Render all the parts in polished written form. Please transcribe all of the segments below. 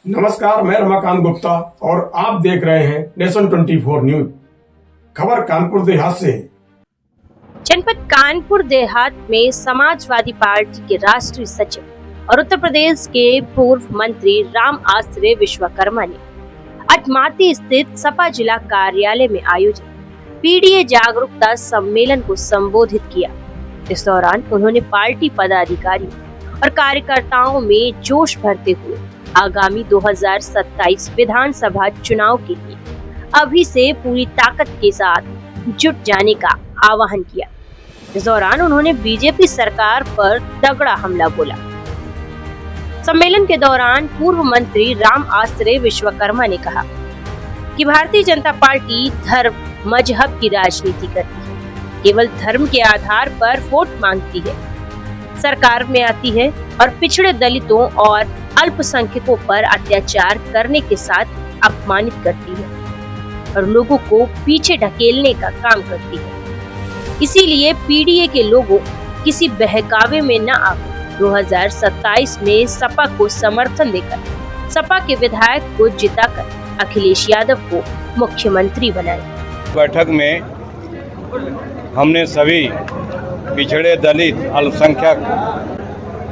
नमस्कार, मैं रमाकांत गुप्ता और आप देख रहे हैं नेशन 24 न्यूज। खबर कानपुर देहात से। जनपद कानपुर देहात में समाजवादी पार्टी के राष्ट्रीय सचिव और उत्तर प्रदेश के पूर्व मंत्री राम आश्रय विश्वकर्मा ने अटमाती स्थित सपा जिला कार्यालय में आयोजित पीडीए जागरूकता सम्मेलन को संबोधित किया। इस दौरान उन्होंने पार्टी पदाधिकारियों और कार्यकर्ताओं में जोश भरते हुए आगामी 2027 विधानसभा चुनाव के लिए अभी से पूरी ताकत के साथ जुट जाने का आह्वान किया। इस दौरान उन्होंने बीजेपी सरकार पर तगड़ा हमला बोला। सम्मेलन के दौरान पूर्व मंत्री राम आश्रय विश्वकर्मा ने कहा कि भारतीय जनता पार्टी धर्म मजहब की राजनीति करती है, केवल धर्म के आधार पर वोट मांगती है, सरकार में आती है और पिछड़े दलितों और अल्पसंख्यकों पर अत्याचार करने के साथ अपमानित करती है और लोगों को पीछे ढकेलने का काम करती है। इसीलिए पीडीए के लोगों किसी बहकावे में न आकर 2027 में सपा को समर्थन देकर सपा के विधायक को जिताकर अखिलेश यादव को मुख्यमंत्री बनाए। बैठक में हमने सभी पिछड़े दलित अल्पसंख्यक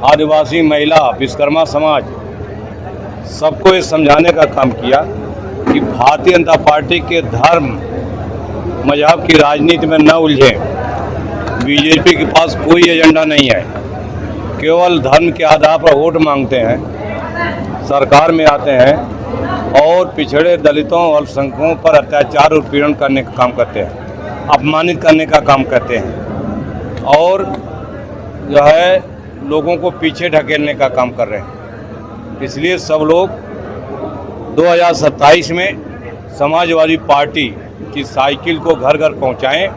आदिवासी महिला विश्वकर्मा समाज सबको ये समझाने का काम किया कि भारतीय जनता पार्टी के धर्म मजहब की राजनीति में न उलझे। बीजेपी के पास कोई एजेंडा नहीं है, केवल धर्म के आधार पर वोट मांगते हैं, सरकार में आते हैं और पिछड़े दलितों और अल्पसंख्यकों पर अत्याचार और पीड़न करने का काम करते हैं, अपमानित करने का काम करते हैं और जो है लोगों को पीछे ढकेलने का काम कर रहे हैं। इसलिए सब लोग 2027 में समाजवादी पार्टी की साइकिल को घर घर पहुंचाएं,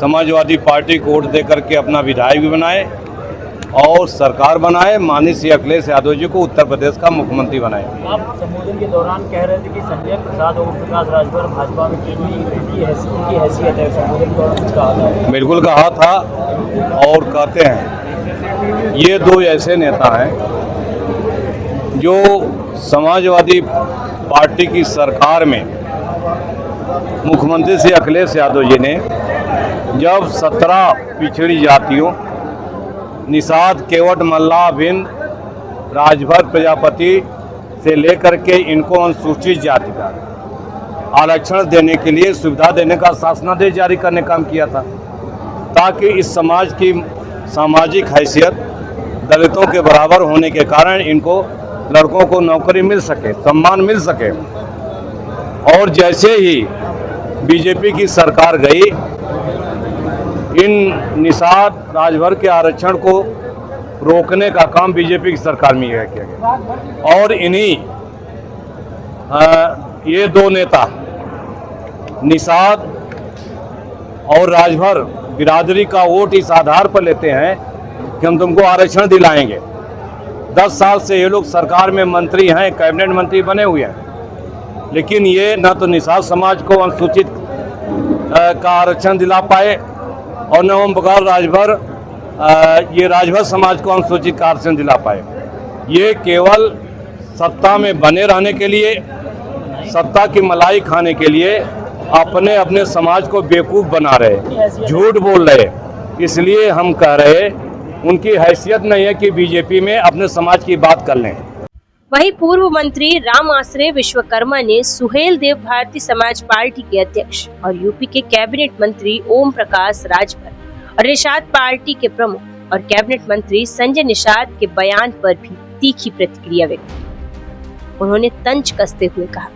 समाजवादी पार्टी को वोट दे करके अपना विधायक भी बनाएं और सरकार बनाएं, माननीय अखिलेश यादव जी को उत्तर प्रदेश का मुख्यमंत्री बनाएं। आप संबोधन के दौरान कह रहे थे कि संजय प्रसाद और प्रकाश राजभर भाजपा में उनकी हैसियत है, संबोधन के दौरान कुछ कहा था? बिल्कुल कहा था और कहते हैं। ये दो ऐसे नेता हैं जो समाजवादी पार्टी की सरकार में मुख्यमंत्री श्री अखिलेश यादव जी ने जब 17 पिछड़ी जातियों निषाद, केवट, मल्लाह, भिंड, राजभर, प्रजापति से लेकर के इनको अनुसूचित जाति का आरक्षण देने के लिए सुविधा देने का शासनादेश जारी करने का काम किया था, ताकि इस समाज की सामाजिक हैसियत दलितों के बराबर होने के कारण इनको लड़कों को नौकरी मिल सके, सम्मान मिल सके। और जैसे ही बीजेपी की सरकार गई, इन निषाद, राजभर के आरक्षण को रोकने का काम बीजेपी की सरकार में किया गया और इन्हीं ये दो नेता निषाद और राजभर बिरादरी का वोट इस आधार पर लेते हैं कि हम तुमको आरक्षण दिलाएंगे। 10 साल से ये लोग सरकार में मंत्री हैं, कैबिनेट मंत्री बने हुए हैं, लेकिन ये न तो निषाद समाज को अनुसूचित का आरक्षण दिला पाए और न ओम प्रकाश राजभर ये राजभर समाज को अनुसूचित का आरक्षण दिला पाए। ये केवल सत्ता में बने रहने के लिए, सत्ता की मलाई खाने के लिए अपने अपने समाज को बेवकूफ़ बना रहे, झूठ बोल रहे। इसलिए हम कह रहे उनकी हैसियत नहीं है कि बीजेपी में अपने समाज की बात कर लें। वहीं पूर्व मंत्री राम आश्रय विश्वकर्मा ने सुहेल देव भारतीय समाज पार्टी के अध्यक्ष और यूपी के कैबिनेट मंत्री ओम प्रकाश राजभर और निषाद पार्टी के प्रमुख और कैबिनेट मंत्री संजय निषाद के बयान पर भी तीखी प्रतिक्रिया व्यक्त की। उन्होंने तंज कसते हुए कहा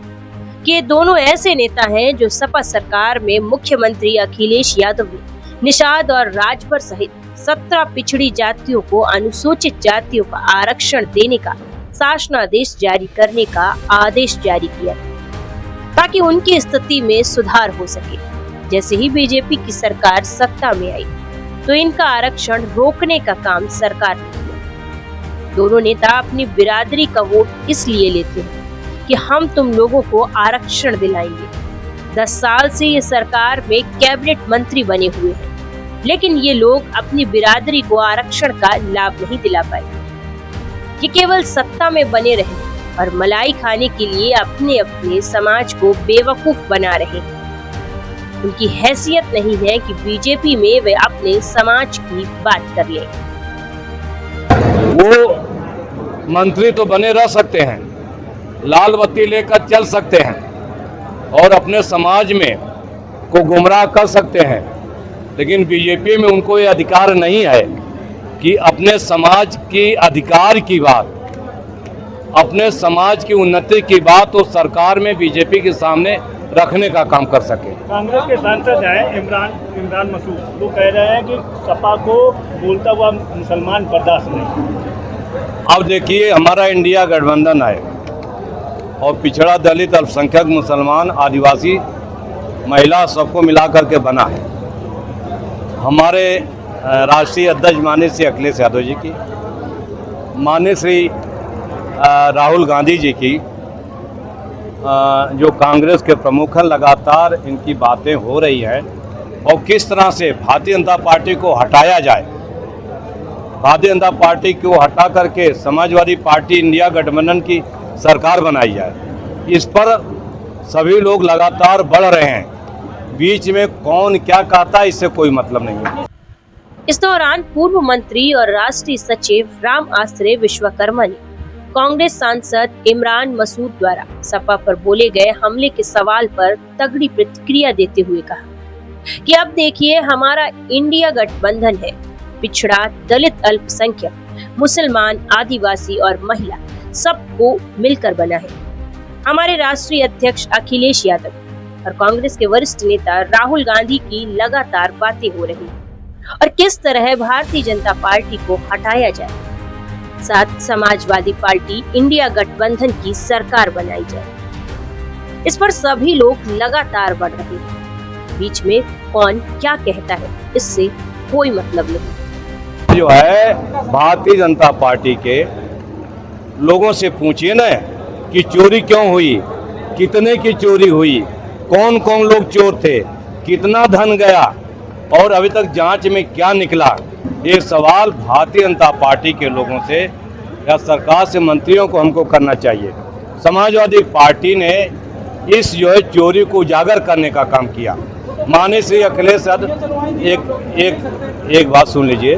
कि ये दोनों ऐसे नेता हैं जो सपा सरकार में मुख्यमंत्री अखिलेश यादव ने निषाद और राजभर सहित 17 पिछड़ी जातियों को अनुसूचित जातियों का आरक्षण देने का शासनादेश जारी करने का आदेश जारी किया ताकि उनकी स्थिति में सुधार हो सके। जैसे ही बीजेपी की सरकार सत्ता में आई तो इनका आरक्षण रोकने का काम सरकार ने किया। दोनों नेता अपनी बिरादरी का वोट इसलिए लेते हैं कि हम तुम लोगों को आरक्षण दिलाएंगे। 10 साल से ये सरकार में कैबिनेट मंत्री बने हुए हैं, लेकिन ये लोग अपनी बिरादरी को आरक्षण का लाभ नहीं दिला पाए। ये केवल सत्ता में बने रहे और मलाई खाने के लिए अपने अपने समाज को बेवकूफ बना रहे हैं। उनकी हैसियत नहीं है कि बीजेपी में वे अपने समाज की बात कर ले। वो मंत्री तो बने रह सकते हैं, लाल बत्ती लेकर चल सकते हैं और अपने समाज में को गुमराह कर सकते हैं, लेकिन बीजेपी में उनको ये अधिकार नहीं है कि अपने समाज की अधिकार की बात, अपने समाज की उन्नति की बात तो सरकार में बीजेपी के सामने रखने का काम कर सके। कांग्रेस के सांसद हैं इमरान मसूद, वो कह रहे हैं कि सपा को बोलता हुआ मुसलमान बर्दाश्त नहीं। अब देखिए, हमारा इंडिया गठबंधन है और पिछड़ा, दलित, अल्पसंख्यक, मुसलमान, आदिवासी, महिला सबको मिला करके बना है। हमारे राष्ट्रीय अध्यक्ष माननीय श्री अखिलेश यादव जी की, माननीय श्री राहुल गांधी जी की, जो कांग्रेस के प्रमुख हैं, लगातार इनकी बातें हो रही हैं और किस तरह से भारतीय जनता पार्टी को हटाया जाए, भारतीय जनता पार्टी को हटा करके समाजवादी पार्टी इंडिया गठबंधन की सरकार बनाई जाए, इस पर सभी लोग लगातार बढ़ रहे हैं। बीच में कौन क्या कहता है इससे कोई मतलब नहीं है। इस दौरान पूर्व मंत्री और राष्ट्रीय सचिव राम आश्रय विश्वकर्मा ने कांग्रेस सांसद इमरान मसूद द्वारा सपा पर बोले गए हमले के सवाल पर तगड़ी प्रतिक्रिया देते हुए कहा कि अब देखिए, हमारा इंडिया गठबंधन है, पिछड़ा, दलित, अल्पसंख्यक, मुसलमान, आदिवासी और महिला सबको मिलकर बना है। हमारे राष्ट्रीय अध्यक्ष अखिलेश यादव और कांग्रेस के वरिष्ठ नेता राहुल गांधी की लगातार बातें हो रही हैं और किस तरह भारतीय जनता पार्टी को हटाया जाए, साथ समाजवादी पार्टी इंडिया गठबंधन की सरकार बनाई जाए। इस पर सभी लोग लगातार बढ़ रहे हैं। बीच में कौन क्या कहता है इससे कोई मतलब नहीं। जो है भारतीय जनता पार्टी के लोगों से पूछिए ना कि चोरी क्यों हुई, कितने की चोरी हुई, कौन कौन लोग चोर थे, कितना धन गया और अभी तक जांच में क्या निकला। ये सवाल भारतीय जनता पार्टी के लोगों से या सरकार से, मंत्रियों को हमको करना चाहिए। समाजवादी पार्टी ने इस जो है चोरी को उजागर करने का काम किया। माननीय श्री अखिलेश यादव, एक बात सुन लीजिए,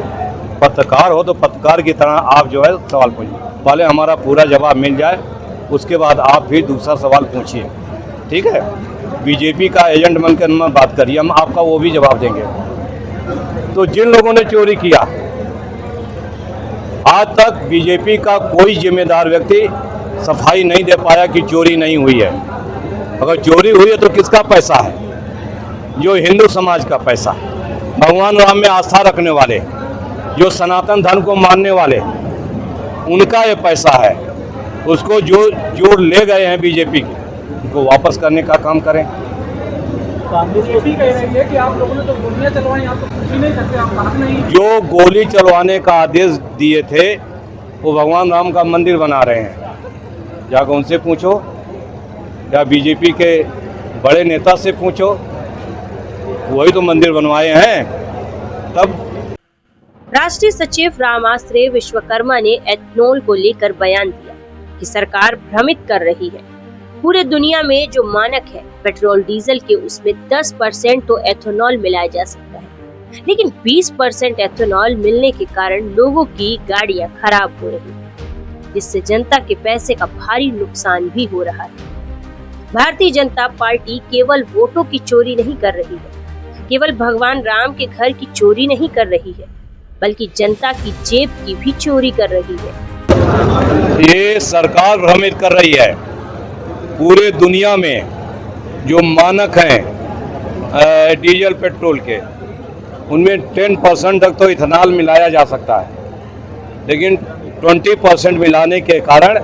पत्रकार हो तो पत्रकार की तरह आप जो है सवाल पूछिए, पहले हमारा पूरा जवाब मिल जाए, उसके बाद आप फिर दूसरा सवाल पूछिए, ठीक है। बीजेपी का एजेंट बनकर हम बात करिए, हम आपका वो भी जवाब देंगे। तो जिन लोगों ने चोरी किया, आज तक बीजेपी का कोई जिम्मेदार व्यक्ति सफाई नहीं दे पाया कि चोरी नहीं हुई है। अगर चोरी हुई है तो किसका पैसा है? जो हिंदू समाज का पैसा, भगवान राम में आस्था रखने वाले, जो सनातन धर्म को मानने वाले, उनका ये पैसा है। उसको जो ले गए हैं बीजेपी के, उनको वापस करने का काम करें। कांग्रेस को भी कह रही है कि आप लोगों ने तो गोलियां चलवाई, आप तो कुछ नहीं करते, आप बात नहीं। जो गोली चलवाने का आदेश दिए थे वो भगवान राम का मंदिर बना रहे हैं, जाकर उनसे पूछो या बीजेपी के बड़े नेता से पूछो, वही तो मंदिर बनवाए हैं। तब राष्ट्रीय सचिव राम आश्रय विश्वकर्मा ने एथनॉल को लेकर बयान दिया कि सरकार भ्रमित कर रही है। पूरे दुनिया में जो मानक है पेट्रोल डीजल के, उसमें 10% तो एथेनॉल मिलाया जा सकता है, लेकिन 20% एथेनॉल मिलने के कारण लोगों की गाड़ियां खराब हो रही हैं, जिससे जनता के पैसे का भारी नुकसान भी हो रहा है। भारतीय जनता पार्टी केवल वोटों की चोरी नहीं कर रही है, केवल भगवान राम के घर की चोरी नहीं कर रही है, बल्कि जनता की जेब की भी चोरी कर रही है। ये सरकार भ्रमित कर रही है। पूरे दुनिया में जो मानक हैं डीजल पेट्रोल के, उनमें 10% तक तो इथेनॉल मिलाया जा सकता है, लेकिन 20% मिलाने के कारण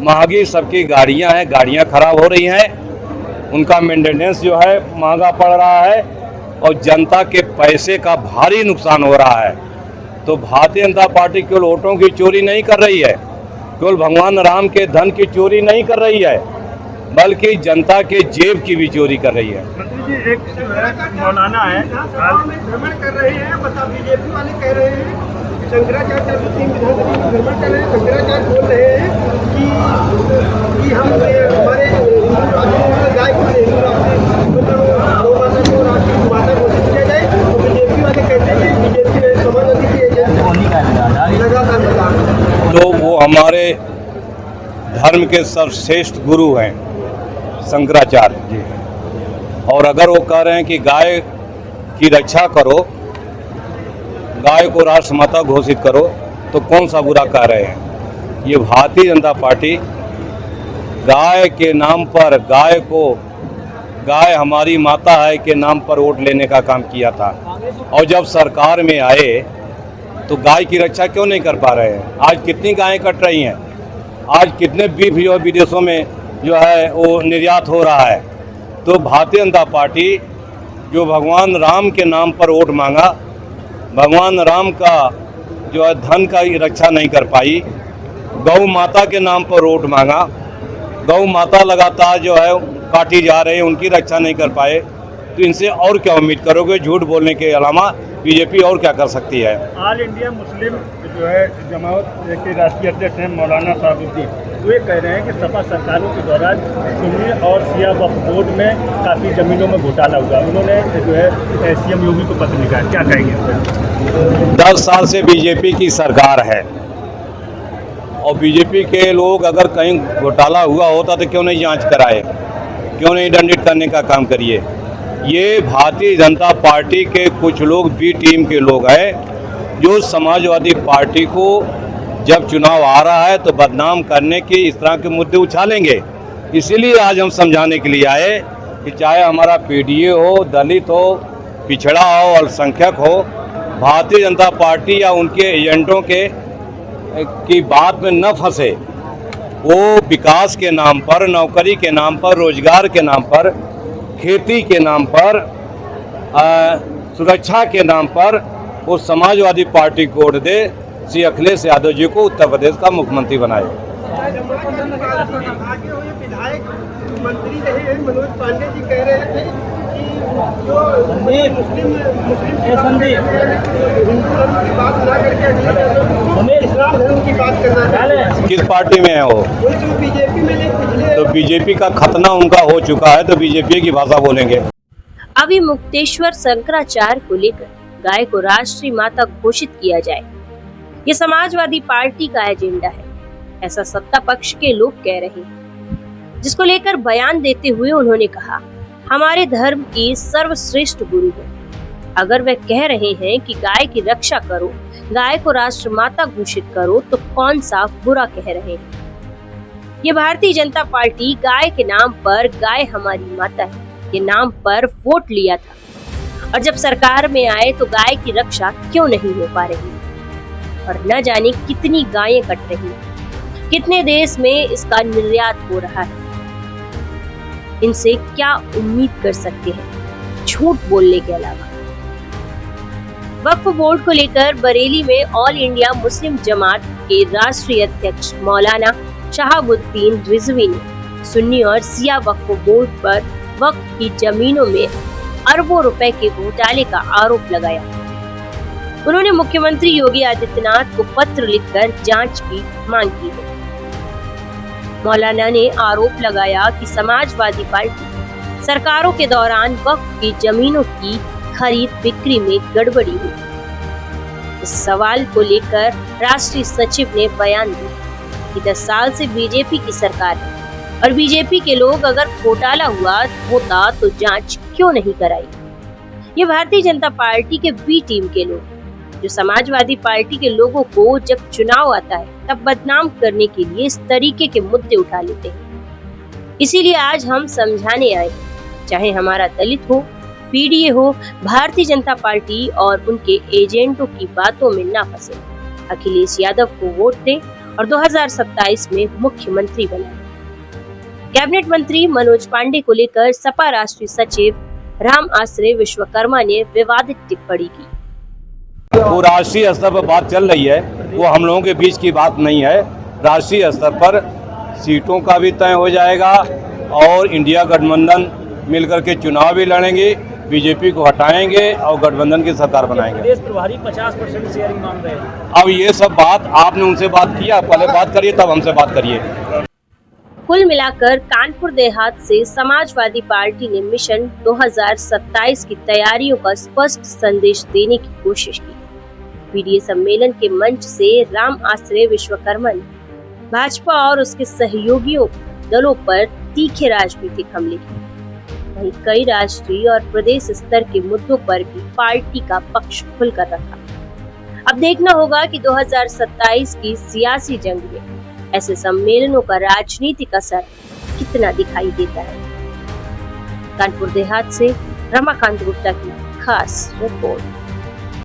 महंगी सबकी गाड़ियां हैं, गाड़ियां खराब हो रही हैं, उनका मेंटेनेंस जो है महंगा पड़ रहा है और जनता के पैसे का भारी नुकसान हो रहा है। तो भारतीय जनता पार्टी केवल वोटों की चोरी नहीं कर रही है, केवल भगवान राम के धन की चोरी नहीं कर रही है, बल्कि जनता के जेब की भी चोरी कर रही है। मंत्री जी, एक मौलाना है भ्रमण कर रहे हैं, मतलब बीजेपी वाले कह रहे हैं शंकराचार्य का 3 विधानसभा भ्रमण कर रहे हैं। शंकराचार्य बोल रहे हैं कि हम हमारे हिंदू राष्ट्र में गाय को हिंदू राष्ट्र मतलब गौ माता को राष्ट्रीय माता घोषित किया जाए। तो बीजेपी वाले कहते हैं कि बीजेपी समाजवादी की एजेंट लगातार बता रहे। तो वो हमारे धर्म के सर्वश्रेष्ठ गुरु हैं शंकराचार्य जी, और अगर वो कह रहे हैं कि गाय की रक्षा करो, गाय को राष्ट्रमाता घोषित करो, तो कौन सा बुरा कह रहे हैं। ये भारतीय जनता पार्टी गाय के नाम पर, गाय हमारी माता है के नाम पर वोट लेने का काम किया था, और जब सरकार में आए तो गाय की रक्षा क्यों नहीं कर पा रहे हैं। आज कितनी गायें कट रही हैं, आज कितने बीफ जो विदेशों में जो है वो निर्यात हो रहा है। तो भारतीय जनता पार्टी जो भगवान राम के नाम पर वोट मांगा, भगवान राम का जो है धन का रक्षा नहीं कर पाई, गौ माता के नाम पर वोट मांगा, गौ माता लगातार जो है काटी जा रही है, उनकी रक्षा नहीं कर पाए, तो इनसे और क्या उम्मीद करोगे। झूठ बोलने के अलावा बीजेपी और क्या कर सकती है। ऑल इंडिया मुस्लिम जो है जमात के राष्ट्रीय अध्यक्ष हैं मौलाना साहबुद्दीन, वो ये कह रहे हैं कि सपा सरकारों के दौरान सुन्नी और शिया वक्फ बोर्ड में काफ़ी ज़मीनों में घोटाला हुआ। उन्होंने जो है सीएम योगी को पत्र लिखा है, क्या कहेंगे। 10 साल से बीजेपी की सरकार है, और बीजेपी के लोग अगर कहीं घोटाला हुआ होता तो क्यों नहीं जांच कराए, क्यों नहीं दंडित करने का काम करिए। ये भारतीय जनता पार्टी के कुछ लोग बी टीम के लोग हैं जो समाजवादी पार्टी को जब चुनाव आ रहा है तो बदनाम करने के इस तरह के मुद्दे उछालेंगे। इसीलिए आज हम समझाने के लिए आए कि चाहे हमारा पीडीए हो, दलित हो, पिछड़ा हो, अल्पसंख्यक हो, भारतीय जनता पार्टी या उनके एजेंटों की बात में न फंसे। वो विकास के नाम पर, नौकरी के नाम पर, रोजगार के नाम पर, खेती के नाम पर, सुरक्षा के नाम पर वो समाजवादी पार्टी को वोट दे, श्री अखिलेश यादव जी को उत्तर प्रदेश का मुख्यमंत्री बनाए। आगे हुए विधायक मंत्री रहे हैं मनोज पांडे जी कह रहे थे कि जो मुस्लिम हिंदू धर्म की बात ना करके इस्लाम धर्म की बात करना। किस पार्टी में है वो? बीजेपी में। तो बीजेपी का खतना उनका हो चुका है, तो बीजेपी की भाषा बोलेंगे। अभी मुक्तेश्वर शंकराचार्य को लेकर गाय को राष्ट्रीय माता घोषित किया जाए, ये समाजवादी पार्टी का एजेंडा है, ऐसा सत्ता पक्ष के लोग कह रहे हैं। जिसको लेकर बयान देते हुए उन्होंने कहा, हमारे धर्म की सर्वश्रेष्ठ गुरु है। अगर वे कह रहे हैं कि गाय की रक्षा करो, गाय को राष्ट्र माता घोषित करो, तो कौन सा बुरा कह रहे हैं। ये भारतीय जनता पार्टी गाय के नाम पर, गाय हमारी माता है के नाम पर वोट लिया था, और जब सरकार में आए तो गाय की रक्षा क्यों नहीं हो पा रही, और न जाने कितनी गायें कट रही, कितने देश में इसका निर्यात हो रहा है। इनसे क्या उम्मीद कर सकते हैं झूठ बोलने के अलावा। वक्फ बोर्ड को लेकर बरेली में ऑल इंडिया मुस्लिम जमात के राष्ट्रीय अध्यक्ष मौलाना शहाबुद्दीन रिजवी ने सुन्नी और शिया वक्फ बोर्ड पर वक्फ की जमीनों में अरबों रुपए के घोटाले का आरोप लगाया। उन्होंने मुख्यमंत्री योगी आदित्यनाथ को पत्र लिखकर जांच की मांग की है। मौलाना ने आरोप लगाया कि समाजवादी पार्टी सरकारों के दौरान वक्फ की जमीनों की खरीद बिक्री में गड़बड़ी हुई। इस सवाल को लेकर राष्ट्रीय सचिव ने बयान दिया कि 10 साल से बीजेपी की सरकार है, और बीजेपी के लोग अगर घोटाला होता तो जांच क्यों नहीं कराई। ये भारतीय जनता पार्टी के बी टीम के लोग जो समाजवादी पार्टी के लोगों को जब चुनाव आता है तब बदनाम करने के लिए इस तरीके के मुद्दे उठा लेते हैं। इसीलिए आज हम समझाने आए, चाहे हमारा दलित हो, पीडीए हो, भारतीय जनता पार्टी और उनके एजेंटों की बातों में ना फंसे, अखिलेश यादव को वोट दें और 2027 में मुख्यमंत्री बनाएं। कैबिनेट मंत्री मनोज पांडे को लेकर सपा राष्ट्रीय सचिव राम आश्रय विश्वकर्मा ने विवादित टिप्पणी की। वो राष्ट्रीय स्तर पर बात चल रही है, वो हम लोगों के बीच की बात नहीं है। राष्ट्रीय स्तर पर सीटों का भी तय हो जाएगा और इंडिया गठबंधन मिलकर के चुनाव भी लड़ेंगे बीजेपी को हटाएंगे और गठबंधन की सरकार बनाएंगे। प्रदेश प्रभारी 50% शेयरिंग मांग रहे हैं। अब ये सब बात आपने उनसे बात किया, पहले बात करिए तब हमसे बात करिए। कुल मिलाकर कानपुर देहात से समाजवादी पार्टी ने मिशन 2027 की तैयारियों का स्पष्ट संदेश देने की कोशिश की। वीडियो सम्मेलन के मंच से राम आश्रय विश्वकर्मा ने भाजपा और उसके सहयोगियों दलों पर तीखे राजनीतिक हमले किए। वहीं कई राष्ट्रीय और प्रदेश स्तर के मुद्दों पर भी पार्टी का पक्ष खुलकर रखा। अब देखना होगा कि 2027 की सियासी जंग में ऐसे सम्मेलनों का राजनीतिक असर कितना दिखाई देता है। कानपुर देहात से रमाकांत गुप्ता की खास रिपोर्ट।